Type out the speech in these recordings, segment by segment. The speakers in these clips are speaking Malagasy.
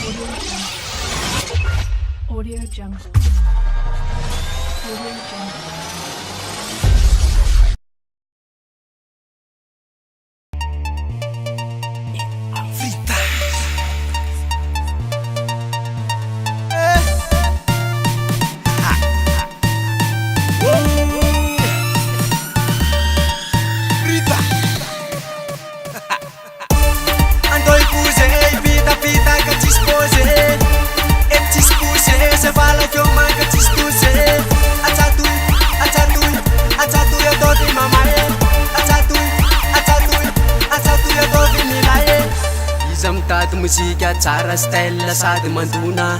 Audio Jungle. Audio Jungle. Mitady mozika tsara style sady mandona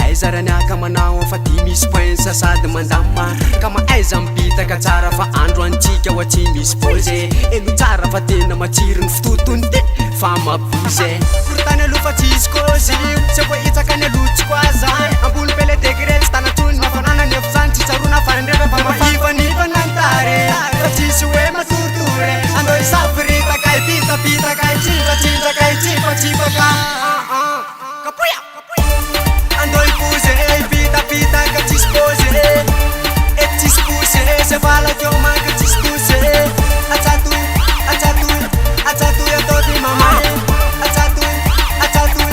aiza raha niaka manao fa ty misy poinsa sady mandama ka maaiza mipitaka tsara fa andro antsika ho tsy misy pose eno tsara fa tena matsiro ny fitotony ty fa maboze korotany aloha fa tsisy kozy tsy vo itsaka ny alotsiko aza ambony pele degré tsy tanatsony mafanana ny efozany tsy tsarona farandreva fa mahivanivana antare fa tsisy hoe matorotore andao isafiritaka ipitapitaka itsindratsindaka itsipatsipaka kapoya andao ipoze ipitapitaka tsisy poze et tsisy pose se valaky eo manka tsisy tose atsatoy atsatoy atsatoy ataovy mamae atsatoy atsatoy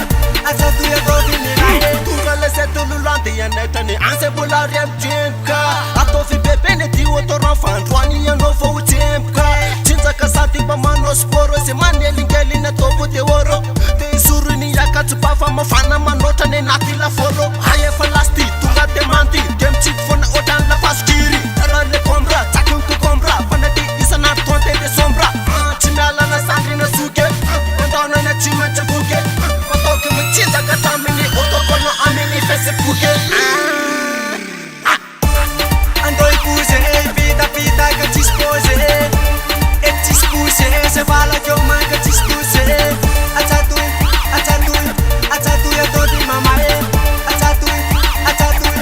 atsatoy ataovy nirae tonga le setololande ianetany ansebolary amtsemboka ataovy bebeny ty otoran fandroany ianao fa ho tsemboka tsinjaka sady mba manao sport ze manelingeliny ataovo te oro te sorony iakatsipafa mafana manoatra ny anaty lafolo hay efa lasty tonga de mandy de mitsiky fona otrany lafasokiry raha le combra tsaky to combra fanaty isanandro 30 décembre tsy mialana sandrina soke andaonana tsy maintsy voke ataoko mitsinjaka taminy otokono aminy facebooke andao ipoze ipitapitaka tsisy poze et tsisy pose se valaky eo manka tsisy tose atsatoy atsatoy atsatoy ataovy mamae atsatoy atsatoy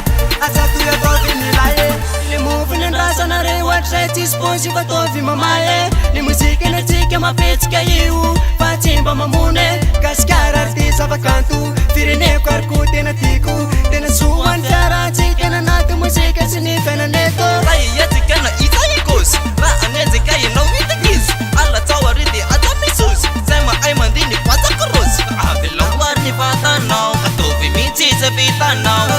atsatoy ataovy nilae le movy nendrasanare ohatray tsisy pose fa ataovy mamae le mozika natsika mapetsika io fa tsy mba mamone gasikara artisa avakanto fireneko ariko tena tiko tena soany fiaratsy tena naty mozika sy ny fiainaneto raha iatikana itaikosy raha anenjika ianao itakizy alla tsaoarity atao misozy zay mahay mandiny batsako rosy avy laoary ny vatanao ataovy mitsitsy vitanao